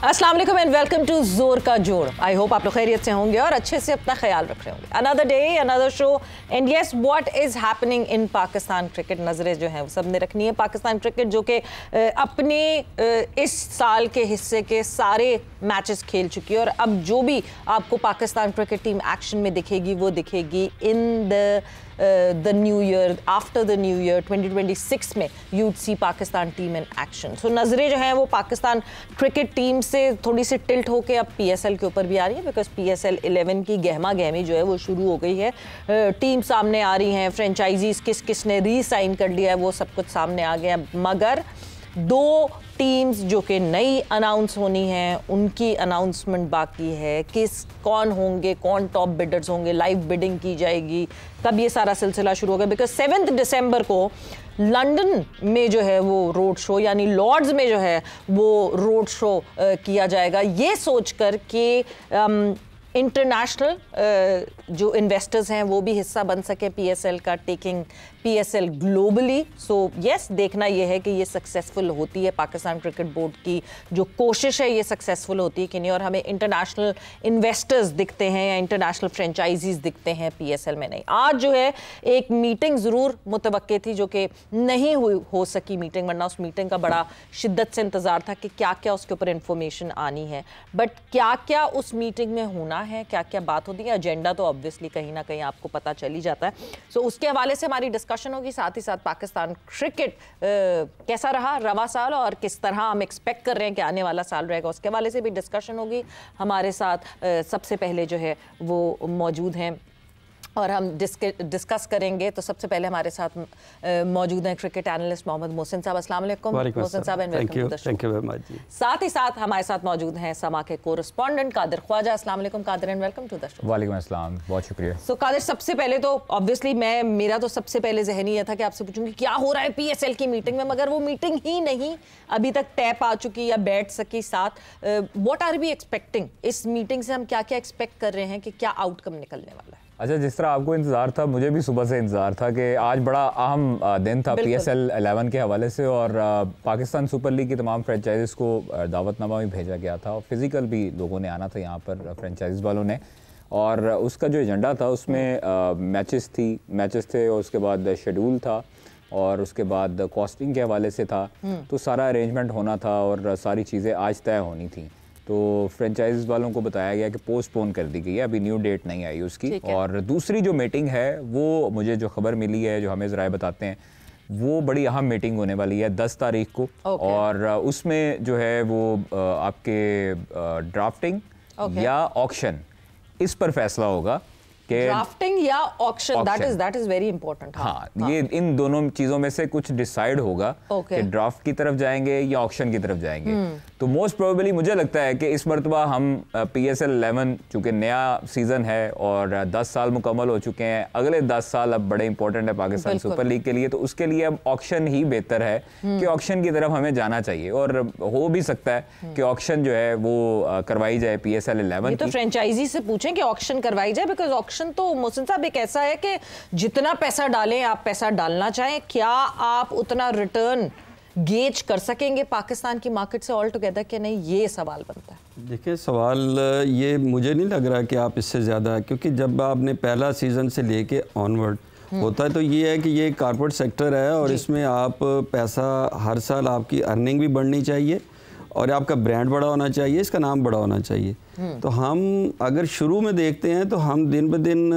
अस्सलाम वालेकुम and welcome to जोर का जोड़। आई होप आप लोग खैरियत से होंगे और अच्छे से अपना ख्याल रख रहे होंगे। Another day another show and yes what is happening in Pakistan cricket. नजरें जो हैं वो सब ने रखनी है पाकिस्तान क्रिकेट, जो कि अपने इस साल के हिस्से के सारे मैचेस खेल चुकी है और अब जो भी आपको पाकिस्तान क्रिकेट टीम एक्शन में दिखेगी वो दिखेगी in the new year, after the new year 2026 में you'd see Pakistan team in action. So नज़रें जो हैं वो पाकिस्तान क्रिकेट टीम से थोड़ी सी टिल्ट होके अब PSL के ऊपर भी आ रही है, बिकॉज PSL 11 की गहमा गहमी जो है वो शुरू हो गई है। टीम सामने आ रही हैं, फ्रेंचाइजीज किस किस ने री साइन कर लिया है वो सब कुछ सामने आ गया, मगर दो टीम्स जो कि नई अनाउंस होनी है उनकी अनाउंसमेंट बाकी है। कौन होंगे, कौन टॉप बिडर्स होंगे, लाइव बिडिंग की जाएगी, कब ये सारा सिलसिला शुरू होगा। बिकॉज 7 दिसंबर को लंदन में जो है वो रोड शो, यानी लॉर्ड्स में जो है वो रोड शो किया जाएगा, ये सोचकर कि इंटरनेशनल जो इन्वेस्टर्स हैं वो भी हिस्सा बन सके PSL का, taking PSL globally. So yes, देखना ये है कि ये सक्सेसफुल होती है, पाकिस्तान क्रिकेट बोर्ड की जो कोशिश है ये सक्सेसफुल होती है कि नहीं, और हमें इंटरनेशनल इन्वेस्टर्स दिखते हैं या इंटरनेशनल फ्रेंचाइजीज दिखते हैं PSL में नहीं। आज जो है एक मीटिंग ज़रूर मुतवक्के थी जो कि नहीं हो सकी मीटिंग, वरना उस मीटिंग का बड़ा शिद्दत से इंतज़ार था कि क्या क्या उसके ऊपर इंफॉर्मेशन आनी है, बट क्या क्या उस मीटिंग में होना है, क्या क्या बात होती है। एजेंडा तो ऑब्वियसली कहीं ना कहीं आपको पता चल ही जाता है। सो उसके हवाले से हमारी डिस्कशन होगी, साथ ही साथ पाकिस्तान क्रिकेट कैसा रहा रवा साल और किस तरह हम एक्सपेक्ट कर रहे हैं कि आने वाला साल रहेगा, उसके हवाले से भी डिस्कशन होगी। हमारे साथ सबसे पहले जो है वो मौजूद हैं और हम डिस्कस करेंगे। तो सबसे पहले हमारे साथ मौजूद हैं क्रिकेट एनालिस्ट मोहम्मद मोहसिन साहब। अस्सलाम वालेकुम मोहसिन साहब and welcome to the show. Thank you very much जी। साथ ही साथ हमारे साथ मौजूद हैं समा के कोरेस्पोंडेंट कादिर ख्वाजा। अस्सलाम वालेकुम Qadir and welcome to the show. वालेकुम अस्सलाम, बहुत शुक्रिया। सो कादिर, सबसे पहले तो ऑब्वियसली मेरा तो सबसे पहले ज़हनी ये था कि आपसे पूछूंगी क्या हो रहा है PSL की मीटिंग में, मगर वो मीटिंग ही नहीं अभी तक तय पा चुकी या बैठ सकी साथ। व्हाट आर वी एक्सपेक्टिंग, इस मीटिंग से हम क्या क्या एक्सपेक्ट कर रहे हैं कि क्या आउटकम निकलने वाला है? अच्छा, जिस तरह आपको इंतज़ार था मुझे भी सुबह से इंतज़ार था कि आज बड़ा अहम दिन था PSL 11 के हवाले से, और पाकिस्तान सुपर लीग की तमाम फ्रेंचाइजीज़ को दावतनामा भी भेजा गया था और फिज़िकल भी लोगों ने आना था यहाँ पर, फ्रेंचाइज वालों ने। और उसका जो एजेंडा था उसमें मैचेस थे और उसके बाद शेड्यूल था और उसके बाद कॉस्टिंग के हवाले से था। तो सारा अरेंजमेंट होना था और सारी चीज़ें आज तय होनी थी। तो फ्रेंचाइज वालों को बताया गया कि पोस्टपोन कर दी गई है, अभी न्यू डेट नहीं आई उसकी। और दूसरी जो मीटिंग है वो मुझे जो खबर मिली है, जो हमें ज़राए बताते हैं, वो बड़ी अहम मीटिंग होने वाली है 10 तारीख को। और उसमें जो है वो आपके ड्राफ्टिंग या ऑक्शन, इस पर फैसला होगा कि ड्राफ्टिंग या auction, that is very important. हाँ, ये इन दोनों चीज़ों में से कुछ डिसाइड होगा कि ड्राफ्ट की तरफ जाएंगे या ऑक्शन की तरफ जाएंगे। तो मोस्ट प्रोबेबली मुझे लगता है कि इस मरतबा हम PSL 11 चूँकि नया सीज़न है और 10 साल मुकम्मल हो चुके हैं, अगले 10 साल अब बड़े इंपॉर्टेंट है पाकिस्तान सुपर लीग के लिए। तो उसके लिए अब ऑक्शन ही बेहतर है कि ऑक्शन की तरफ हमें जाना चाहिए, और हो भी सकता है कि ऑक्शन जो है वो करवाई जाए PSL 11 तो फ्रेंचाइजी से पूछें कि ऑक्शन करवाई जाए, बिकॉज ऑक्शन तो मोहसिन साहब एक ऐसा है कि जितना पैसा डालें, आप पैसा डालना चाहें, क्या आप उतना रिटर्न गेज कर सकेंगे पाकिस्तान की मार्केट से ऑल टुगेदर कि नहीं, ये सवाल बनता है। देखिए, सवाल ये मुझे नहीं लग रहा कि आप इससे ज़्यादा, क्योंकि जब आपने पहला सीज़न से लेके ऑनवर्ड होता है तो ये है कि ये कॉर्पोरेट सेक्टर है और इसमें आप पैसा हर साल, आपकी अर्निंग भी बढ़नी चाहिए और आपका ब्रांड बड़ा होना चाहिए, इसका नाम बड़ा होना चाहिए। तो हम अगर शुरू में देखते हैं तो हम दिन ब दिन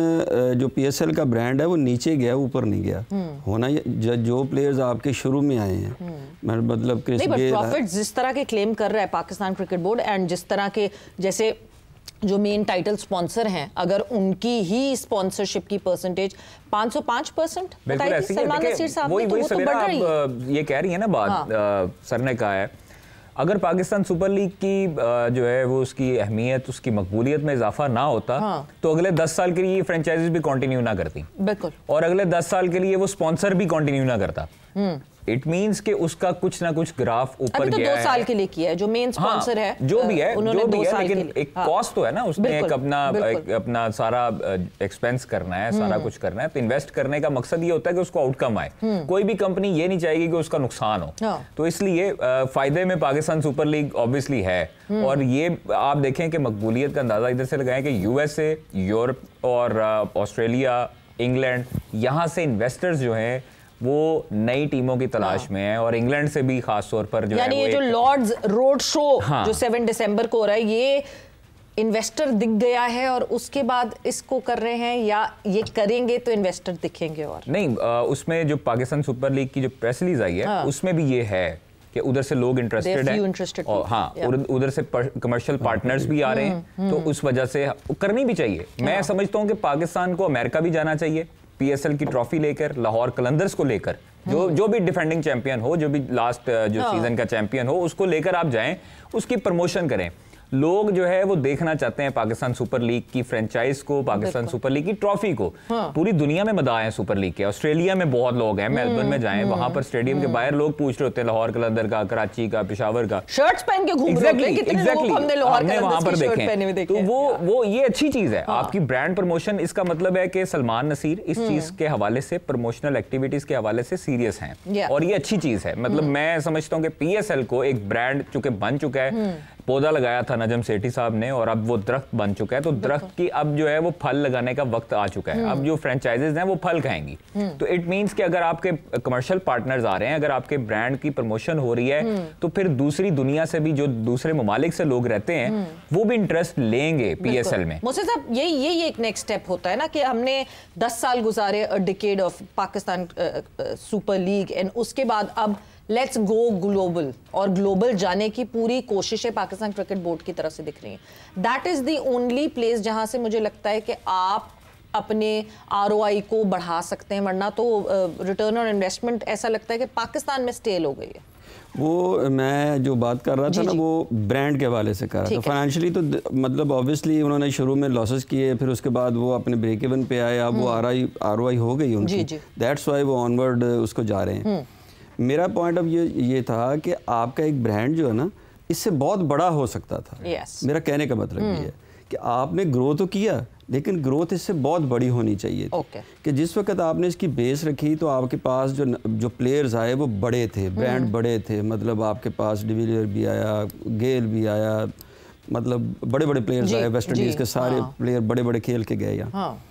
जो PSL का ब्रांड है वो नीचे गया, ऊपर नहीं गया। होना जो प्लेयर्स आपके शुरू में आए हैं, मतलब क्रिस गेल, प्रॉफिट जिस तरह के क्लेम कर रहा है पाकिस्तान क्रिकेट बोर्ड, एंड जिस तरह के जैसे जो मेन टाइटल स्पॉन्सर हैं, अगर उनकी ही स्पॉन्सरशिप की परसेंटेज 505% बताई थी सलमान नसीर साहब ने, तो वो तो बढ़ रही है। ये कह रही है ना बात, सर ने कहा है अगर पाकिस्तान सुपर लीग की जो है वो उसकी अहमियत, उसकी मकबूलियत में इजाफा ना होता तो अगले 10 साल के लिए फ्रेंचाइजीज भी कंटिन्यू ना करती, बिल्कुल, और अगले 10 साल के लिए वो स्पॉन्सर भी कंटिन्यू ना करता। इट मींस कि उसका कुछ ना कुछ ग्राफ ऊपर तो गया है। 2 साल के लिए किया है, जो मेन स्पॉन्सर है जो भी है, लेकिन एक कॉस्ट तो है ना, उसने एक अपना सारा एक्सपेंस करना है, सारा कुछ करना है। तो इन्वेस्ट करने का मकसद ये होता है कि उसको आउटकम आए। कोई भी कंपनी ये नहीं चाहेगी कि उसका नुकसान हो। तो इसलिए फायदे में पाकिस्तान सुपर लीग ऑब्वियसली है। और ये आप देखें कि मकबूलियत का अंदाजा इधर से लगाएं कि यूएसए, यूरोप और ऑस्ट्रेलिया, इंग्लैंड, यहाँ से इन्वेस्टर्स जो हैं वो नई टीमों की तलाश में है। और इंग्लैंड से भी खास तौर पर जो यानी ये जो लॉर्ड्स रोड शो जो 7 दिसंबर को हो रहा है, ये इन्वेस्टर दिख गया है और उसके बाद इसको कर रहे हैं, या ये करेंगे तो इन्वेस्टर दिखेंगे? और नहीं, उसमें जो पाकिस्तान सुपर लीग की जो प्रेस रिलीज आई है उसमें भी ये है कि उधर से लोग इंटरेस्टेड हैं और हाँ, उधर से कमर्शियल पार्टनर्स भी आ रहे हैं। तो उस वजह से करनी भी चाहिए। मैं समझता हूँ कि पाकिस्तान को अमेरिका भी जाना चाहिए पीएसएल की ट्रॉफी लेकर, लाहौर कलंदर्स को लेकर, जो भी डिफेंडिंग चैंपियन हो, जो भी लास्ट जो सीजन का चैंपियन हो, उसको लेकर आप जाएं, उसकी प्रमोशन करें। लोग जो है वो देखना चाहते हैं पाकिस्तान सुपर लीग की फ्रेंचाइज को, पाकिस्तान सुपर लीग की ट्रॉफी को। पूरी दुनिया में मदाह है सुपर लीग के। ऑस्ट्रेलिया में बहुत लोग हैं, मेलबर्न में जाएं, वहां पर स्टेडियम के बाहर लोग पूछ रहे होते हैं लाहौर कलंदर का, कराची का, पेशावर का, शर्ट्स पहन के घूम रहे हैं। कितने लोग हमने लाहौर वहां पर देखे। तो वो ये अच्छी चीज है, आपकी ब्रांड प्रमोशन। इसका मतलब है कि सलमान नसीर इस चीज के हवाले से, प्रमोशनल एक्टिविटीज के हवाले से सीरियस हैं और ये अच्छी चीज है। मतलब मैं समझता हूँ कि पीएसएल को एक ब्रांड चूंकि बन चुका है, पौधा लगाया था नजम सेठी साहब ने और अब वो दरख्त बन चुका है। तो दरख्त की अब जो है वो फल लगाने का वक्त आ चुका है। अब जो फ्रेंचाइजेज हैं वो फल खाएंगी। तो इट मींस कि अगर आपके कमर्शियल पार्टनर्स आ रहे हैं, अगर आपके ब्रांड की प्रमोशन हो रही है, तो फिर दूसरी दुनिया से भी, जो दूसरे ममालिक से लोग रहते हैं, वो भी इंटरेस्ट लेंगे पीएसएल में। मोहसिन साहब, यही एक नेक्स्ट स्टेप होता है ना कि हमने 10 साल गुजारे, अ decade of Pakistan super league, and उसके बाद अब लेट्स गो ग्लोबल, और ग्लोबल जाने की पूरी कोशिशें पाकिस्तान क्रिकेट बोर्ड की तरफ से दिख रही हैं। That is the only place जहां से मुझे लगता है कि आप अपने ROI को बढ़ा सकते हैं, वरना तो रिटर्न ऑन इन्वेस्टमेंट ऐसा लगता है कि पाकिस्तान में स्टेल हो गई है। वो मैं जो बात कर रहा था ना, वो ब्रांड के हवाले से कर रहा था। फाइनेंशियली तो मतलब ऑब्वियसली उन्होंने शुरू में लॉसेस किए, फिर उसके बाद वो अपने ब्रेक इवन पे आए, अब वो ROI हो गई उनकी। दैट्स वाई वो ऑनवर्ड उसको जा रहे हैं। मेरा पॉइंट अब ये था कि आपका एक ब्रांड जो है ना, इससे बहुत बड़ा हो सकता था। मेरा कहने का मतलब ये है कि आपने ग्रो तो किया, लेकिन ग्रोथ इससे बहुत बड़ी होनी चाहिए थी। कि जिस वक्त आपने इसकी बेस रखी तो आपके पास जो प्लेयर्स आए वो बड़े थे, ब्रांड बड़े थे। मतलब आपके पास डिविलियर भी आया, गेल भी आया, मतलब बड़े बड़े प्लेयर्स आए, वेस्ट इंडीज़ के सारे प्लेयर बड़े बड़े खेल के गए यहाँ।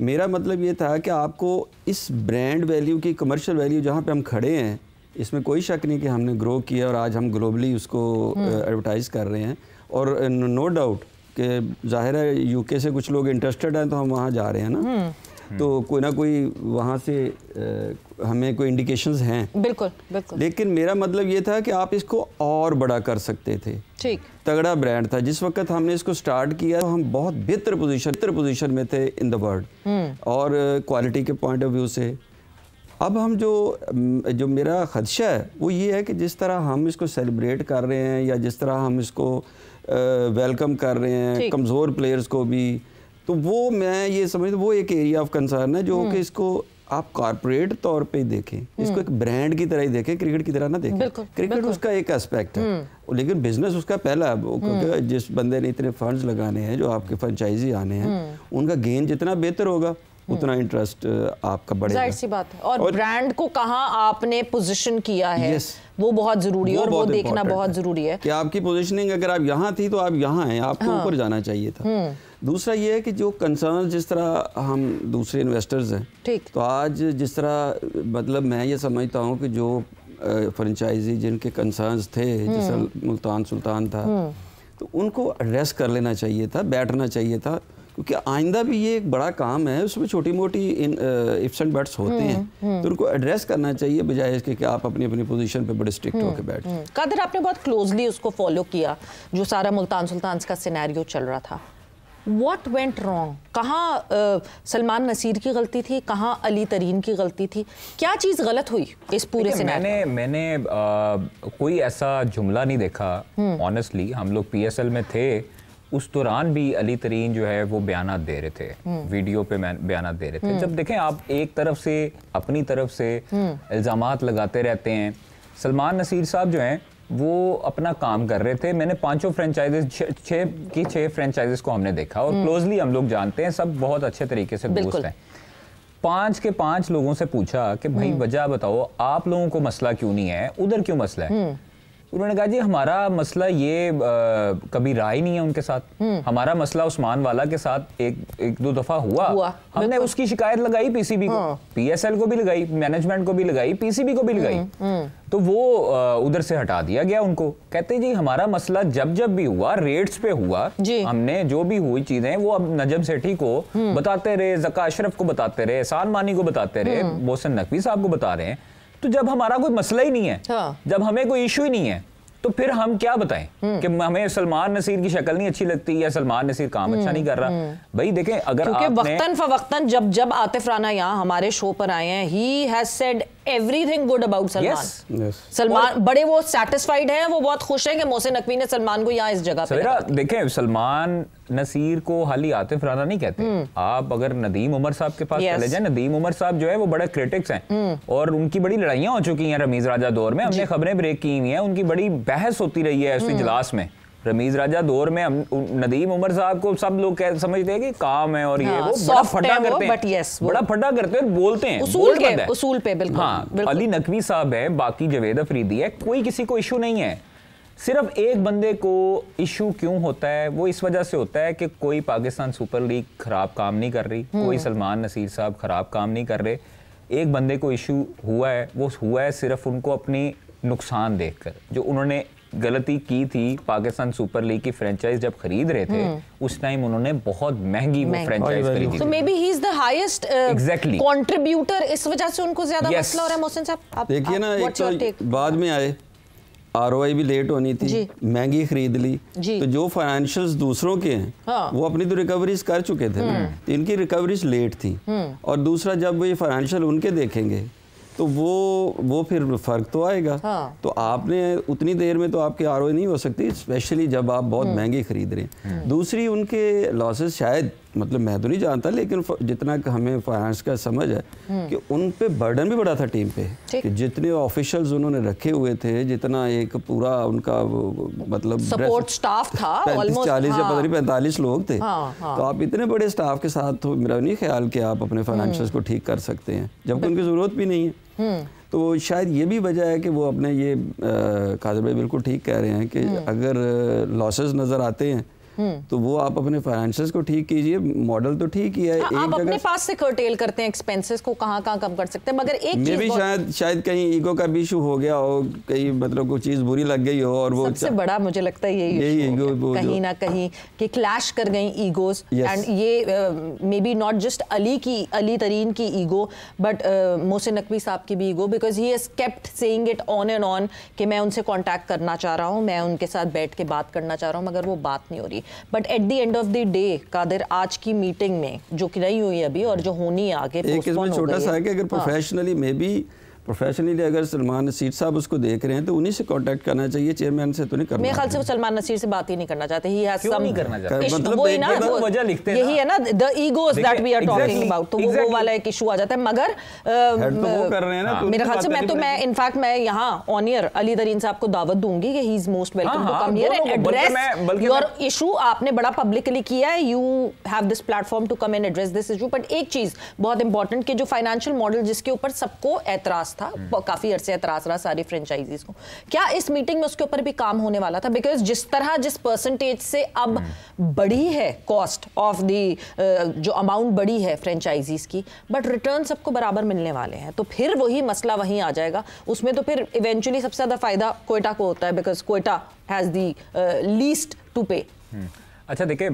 मेरा मतलब ये था कि आपको इस ब्रांड वैल्यू की, कमर्शियल वैल्यू जहाँ पे हम खड़े हैं, इसमें कोई शक नहीं कि हमने ग्रो किया और आज हम ग्लोबली उसको एडवर्टाइज कर रहे हैं। और नो डाउट कि जाहिर है यूके से कुछ लोग इंटरेस्टेड हैं तो हम वहाँ जा रहे हैं ना, तो कोई ना कोई वहाँ से हमें कोई इंडिकेशंस हैं। बिल्कुल बिल्कुल। लेकिन मेरा मतलब ये था कि आप इसको और बड़ा कर सकते थे। ठीक, तगड़ा ब्रांड था। जिस वक्त हमने इसको स्टार्ट किया तो हम बहुत बेहतर पोजीशन में थे इन द वर्ल्ड, और क्वालिटी के पॉइंट ऑफ व्यू से। अब हम जो मेरा खदशा है वो ये है कि जिस तरह हम इसको सेलिब्रेट कर रहे हैं, या जिस तरह हम इसको वेलकम कर रहे हैं कमज़ोर प्लेयर्स को भी, तो वो मैं ये समझता हूँ वो एक एरिया ऑफ कंसर्न है, जो कि इसको आप कॉर्पोरेट तौर पे देखें, इसको एक ब्रांड की तरह ही देखें, क्रिकेट की तरह ना देखें। क्रिकेट उसका एक एस्पेक्ट है, लेकिन बिजनेस उसका पहला है। क्योंकि जिस बंदे ने इतने फंड्स लगाने हैं, जो आपके फ्रेंचाइजी आने हैं, उनका गेन जितना बेहतर होगा उतना इंटरेस्ट आपका बढ़ेगा। जाहिर सी बात है। और ब्रांड को कहाँ आपने पोजीशन किया है, वो बहुत जरूरी है, और वो देखना बहुत जरूरी है कि आपकी पोजीशनिंग अगर आप यहाँ थी तो आप यहाँ हैं, आपको ऊपर जाना चाहिए था। दूसरा ये है कि जो कंसर्न, जिस तरह हम दूसरे इन्वेस्टर्स हैं, तो आज जिस तरह मतलब मैं ये समझता हूँ कि जो फ्रेंचाइजी जिनके कंसर्न्स थे, जैसे मुल्तान सुल्तान था, तो उनको एड्रेस कर लेना चाहिए था, बैठना चाहिए था। क्योंकि आइंदा भी ये एक बड़ा काम है, उसमें छोटी मोटी इफ्स एंड बट्स होते हैं, तो उनको एड्रेस करना चाहिए, बजाय इसके कि आप अपनी अपनी पोजीशन पे बड़े स्ट्रिक्ट होकर बैठ। कादर, आपने बहुत क्लोजली उसको फॉलो किया, जो सारा मुल्तान सुल्तान का सिनेरियो चल रहा था। What went wrong? कहाँ सलमान नसीर की गलती थी, कहाँ अली तरीन की गलती थी, क्या चीज़ गलत हुई इस पूरे सिनेरियो? मैंने कोई ऐसा जुमला नहीं देखा ऑनेस्टली। हम लोग PSL में थे उस दौरान भी अली तरीन जो है वो बयानात दे रहे थे, वीडियो पे बयानात दे रहे थे। जब देखें आप एक तरफ से अपनी तरफ से इल्ज़ामात लगाते रहते हैं। सलमान नसीर साहब जो हैं वो अपना काम कर रहे थे। मैंने 5 फ्रेंचाइजेस 6 फ्रेंचाइजेस को हमने देखा और क्लोजली हम लोग जानते हैं, सब बहुत अच्छे तरीके से दोस्त हैं। 5 के 5 लोगों से पूछा कि भाई वजह बताओ, आप लोगों को मसला क्यों नहीं है, उधर क्यों मसला है? उन्होंने कहा जी हमारा मसला ये कभी रहा ही नहीं है उनके साथ। हमारा मसला उस्मान वाला के साथ एक दो दफा हुआ। हमने उसकी शिकायत लगाई पीसीबी को, पीएसएल को भी लगाई, मैनेजमेंट को भी लगाई, पीसीबी को भी लगाई, तो वो उधर से हटा दिया गया उनको। कहते जी हमारा मसला जब भी हुआ रेट्स पे हुआ, हमने जो भी हुई चीजें वो अब नजम सेठी को बताते रहे, ज़का अशरफ को बताते रहे, एहसान मानी को बताते रहे, मोहसिन नकवी साहब को बता रहे हैं। तो जब हमारा कोई मसला ही नहीं है, जब हमें कोई इशू ही नहीं है, तो फिर हम क्या बताएं कि हमें सलमान नसीर की शक्ल नहीं अच्छी लगती या सलमान नसीर काम अच्छा नहीं कर रहा। भाई देखें, अगर वक्तन फवक्तन जब आतिफ राना यहाँ हमारे शो पर आए हैं, he has said everything good about Salman. Salman बड़े वो सैटिस्फाइड हैं, वो बहुत खुश हैं कि मोहसिन नकवी ने सलमान को यहाँ इस जगह पे देखें। सलमान नसीर को हाली आतिफ राना नहीं कहते। आप अगर नदीम उमर साहब के पास चले जाए, नदीम उमर साहब जो है वो बड़े क्रिटिक्स हैं और उनकी बड़ी लड़ाइयां हो चुकी हैं रमीज राजा दौर में। हमने खबरें ब्रेक की हुई हैं, उनकी बड़ी बहस होती रही है उस इजलास में। रमीज राजा दौर में नदीम उमर साहब को सब लोग समझते हैं कि काम है और ये वो बड़ा फटा करते हैं, बड़ा फटा करते हैं और बोलते हैं उसूल पे। बिल्कुल। हाँ, अली नकवी साहब है, बाकी जवेद अफरीदी है, कोई किसी को इशू नहीं है। सिर्फ एक बंदे को इशू क्यों होता है, वो इस वजह से होता है कि कोई पाकिस्तान सुपर लीग खराब काम नहीं कर रही, कोई सलमान नसीर साहब खराब काम नहीं कर रहे। एक बंदे को इशू हुआ है, वो हुआ है सिर्फ उनको अपनी नुकसान देखकर। जो उन्होंने गलती की थी पाकिस्तान सुपर लीग की फ्रेंचाइज जब खरीद रहे थे, उस टाइम उन्होंने बहुत महंगी वो फ्रेंचाइज खरीदी। So maybe he is the highest contributor, इस वजह से उनको ज्यादा मसला हो रहा है। मोहसिन साहब देखिए ना, एक तो बाद में आए, आरओआई भी लेट होनी थी, महंगी खरीद ली, तो जो फाइनेंशियल्स दूसरों के हैं वो अपनी तो रिकवरीज कर चुके थे, तो इनकी रिकवरीज लेट थी। और दूसरा जब वो ये फाइनेंशियल उनके देखेंगे तो वो फिर फर्क तो आएगा। तो आपने उतनी देर में तो आपके आरओआई नहीं हो सकती, स्पेशली जब आप बहुत महंगी खरीद रहे हैं। दूसरी उनके लॉसेस शायद, मतलब मैं तो नहीं जानता, लेकिन जितना हमें फाइनेंस का समझ है कि उन पे बर्डन भी बड़ा था टीम पे, कि जितने ऑफिशियल्स उन्होंने रखे हुए थे, जितना एक पूरा उनका मतलब सपोर्ट स्टाफ था, 40 या 45 लोग थे। तो आप इतने बड़े स्टाफ के साथ, तो मेरा नहीं ख्याल कि आप अपने फाइनेंशियल्स को ठीक कर सकते हैं, जबकि उनकी जरूरत भी नहीं है। तो शायद ये भी वजह है कि वो अपने ये कादिर भाई बिल्कुल ठीक कह रहे हैं कि अगर लॉसेस नज़र आते हैं तो वो आप अपने फाइनेंशियल्स को ठीक कीजिए। मॉडल तो ठीक ही है, आप अपने पास से कर्टेल करते हैं एक्सपेंसेस को, कहाँ कम कर सकते हैं, मगर एक चीज भी शायद कहीं ईगो का भी इशू हो गया हो, कहीं मतलब कोई चीज बुरी लग गई हो, और वो सबसे बड़ा मुझे लगता है यही ईगो कहीं ना कहीं कि क्लैश कर गई ईगोस। एंड ये may be not just Ali तरीन की ईगो, बट मोहसिन नकवी साहब की भी ego, because he has kept saying it on and on कि मैं उनसे कॉन्टैक्ट करना चाह रहा हूँ, मैं उनके साथ बैठ के बात करना चाह रहा हूँ, मगर वो बात नहीं हो रही। But at the end of the day Qadir, आज की मीटिंग में जो कि नहीं हुई अभी और जो होनी है आगे, एक इसमें छोटा सा है कि अगर प्रोफेशनली मे बी प्रोफेशनली अगर सलमान नसीर साहब उसको देख रहे हैं तो उन्हीं से कांटेक्ट करना चाहिए, चेयरमैन से तो नहीं करना। मेरे ख्याल से वो सलमान नसीर से बात ही नहीं करना चाहते। ही हैज सम, नहीं करना चाहते, मतलब वही ना, वजह लिखते हैं, यही है ना, the egos that we are talking about. तो वो वाला एक इशू आ जाता है। मगर वो कर रहे हैं ना, मेरे ख्याल से मैं इनफैक्ट मैं यहाँ ऑन एयर अली तरीन साहब को दावत दूंगी कि he is most welcome to come here and address your issue. आपने बड़ा पब्लिकली किया है, you have this platform to come and address this issue. But एक चीज बहुत इंपॉर्टेंट कि जो फाइनेंशियल मॉडल जिसके ऊपर सबको एतराज था, काफी से एतराज रहा सारी फ्रेंचाइजीज को, क्या इस मीटिंग में उसके ऊपर भी काम होने वाला था? बिकॉज जिस परसेंटेज से अब बढ़ी है कॉस्ट ऑफ द जो अमाउंट बढ़ी है फ्रेंचाइजीज की, बट रिटर्न सबको बराबर मिलने वाले हैं, तो फिर वही मसला वहीं आ जाएगा। उसमें तो फिर इवेंचुअली सबसे ज्यादा फायदा क्वेटा को होता है, because Quetta has the least to pay. अच्छा देखिए,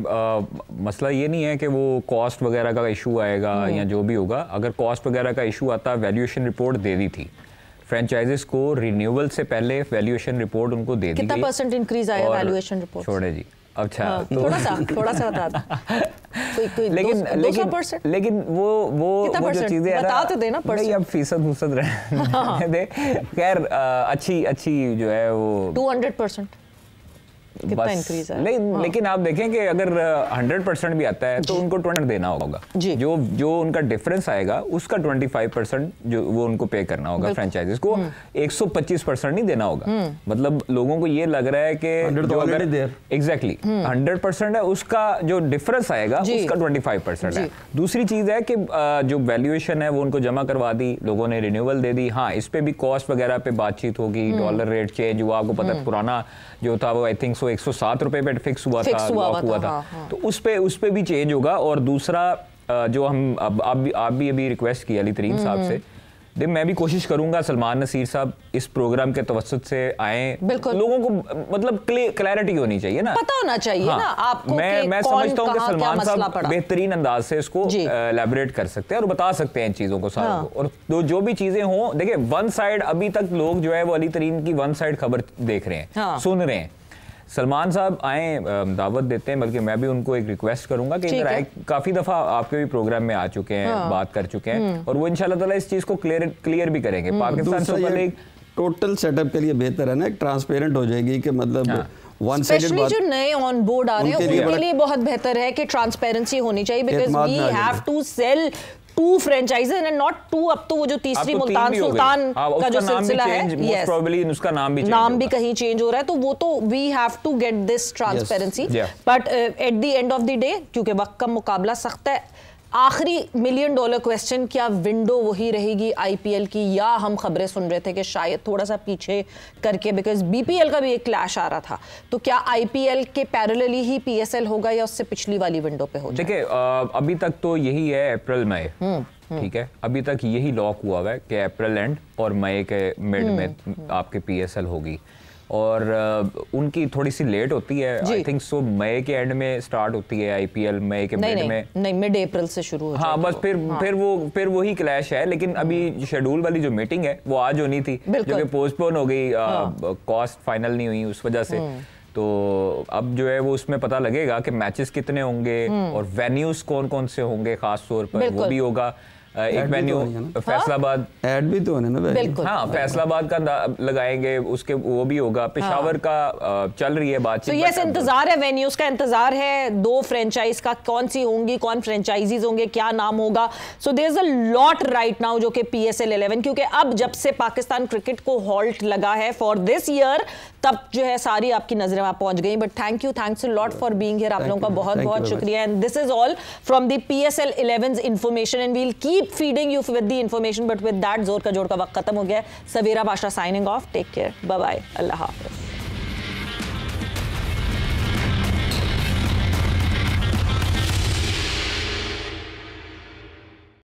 मसला ये नहीं है कि वो कॉस्ट वगैरह का इशू आएगा या जो भी होगा। अगर कॉस्ट वगैरह का इशू आता, वैल्यूएशन रिपोर्ट दे दी थी फ्रेंचाइजीज को, रिन्यूअल से पहले वैल्यूएशन रिपोर्ट उनको दे दी गई। कितना परसेंट इंक्रीज आया वैल्यूएशन रिपोर्ट? छोड़े जी, अच्छा तो थोड़ा सा बता दो। लेकिन वो जो चीजें बता तो देना, नहीं अब फीसद रहने दे। खैर अच्छी जो है वो 200%। कितना इंक्रीज है। लेकिन आप देखें कि अगर 100% भी आता है तो उनको 20 देना होगा, जो उनका डिफरेंस आएगा उसका 25% जो वो उनको पे करना होगा फ्रेंचाइजीज को, 125% नहीं देना होगा। मतलब लोगों को ये लग रहा है कि एग्जैक्टली 100% है, उसका जो डिफरेंस आएगा उसका 25% है। दूसरी चीज है कि जो वैल्यूएशन है वो उनको जमा करवा दी, लोगों ने रिन्यूअल दे दी। हाँ, इस पे भी कॉस्ट वगैरह पे बातचीत होगी, डॉलर रेट चेंज हुआ, आपको पता है पुराना जो था वो आई थिंक 107 रुपए पे फिक्स हुआ था, लॉक हुआ था। तो उस पे भी चेंज होगा। और दूसरा जो हम आप भी अभी रिक्वेस्ट की अली तरीन साहब से, मैं भी कोशिश करूंगा सलमान नसीर साहब इस प्रोग्राम के तवज्जुद से आए, लोगों को मतलब क्लैरिटी होनी चाहिए ना, पता होना चाहिए ना आपको। मैं समझता हूँ कि सलमान साहब बेहतरीन अंदाज से इसको एलैबोरेट कर सकते हैं और बता सकते हैं इन चीजों को सारों को। और जो भी चीजें हों, देखिए वन साइड अभी तक लोग जो है वो अली तरीन की वन साइड खबर देख रहे हैं, सुन रहे हैं। सलमान साहब आए, दावत देते हैं, बल्कि मैं भी उनको एक रिक्वेस्ट करूंगा कि इधर आए। काफी दफा आपके भी प्रोग्राम में आ चुके हैं, बात कर चुके हैं, और वो इंशाल्लाह ताला इस चीज को क्लियर भी करेंगे। Pakistan super league total setup के लिए बेहतर है ना, ट्रांसपेरेंट हो जाएगी कि मतलब वन साइडेड बात। जो नए ऑन बोर्ड आ रहे हैं उनके लिए बहुत बेहतर है कि ट्रांसपेरेंसी होनी चाहिए, because we have to sell 2 franchises and not 2। अब तो वो जो तीसरी मुल्तान सुल्तान का जो सिलसिला है, यस प्रोबेबली उसका नाम भी कहीं चेंज हो रहा है, तो वो तो we have to get this transparency. But at the end of the day, क्योंकि वक्त का मुकाबला सख्त है, आखिरी $1 मिलियन क्वेश्चन, क्या विंडो वही रहेगी आईपीएल की, या हम खबरें सुन रहे थे कि शायद थोड़ा सा पीछे करके, बिकॉज बीपीएल का भी एक क्लैश आ रहा था, तो क्या आईपीएल के पैरेलली ही पीएसएल होगा या उससे पिछली वाली विंडो पे होगा? देखिए अभी तक तो यही है, अप्रैल मई, ठीक है, अभी तक यही लॉक हुआ है कि अप्रैल एंड और मई के मिड में आपके पीएसएल होगी। और उनकी थोड़ी सी लेट होती है, आई थिंक सो मई के एंड में स्टार्ट होती है आईपीएल, मई के मिड में नहीं, मिड अप्रैल से शुरू हो। हाँ, बस फिर वही क्लैश है। लेकिन अभी शेड्यूल वाली जो मीटिंग है वो आज होनी थी, जो कि पोस्टपोन हो गई, कॉस्ट फाइनल नहीं हुई उस वजह से। तो अब जो है वो उसमें पता लगेगा कि मैचेस कितने होंगे और वेन्यूज कौन कौन से होंगे, खास तौर पर वो भी होगा। एक वेन्यू फैसलाबाद, ऐड भी तो होने ना, बिल्कुल। हाँ, फैसलाबाद का लगाएंगे, उसके वो भी होगा। पेशावर का चल रही है बातचीत। तो यस, इंतजार है, वेन्यूज का इंतजार है, 2 फ्रेंचाइज का, कौन सी होंगी, कौन फ्रेंचाइजीज होंगे, क्या नाम होगा। So there is a lot right now जो कि पीएसएल 11, क्योंकि अब जब से पाकिस्तान क्रिकेट को हॉल्ट लगा है फॉर दिस ईयर, तब जो है सारी आपकी नजरें वहां पहुंच गई। But thanks a lot for being here, आप लोगों का बहुत बहुत शुक्रिया। And this is all from the PSL 11's information, and we will keep feeding you with the information, but with that जोर का जोड़ का वक्त खत्म हो गया। सवेरा बादशाह signing off. Take care. Bye bye. Allah Hafiz.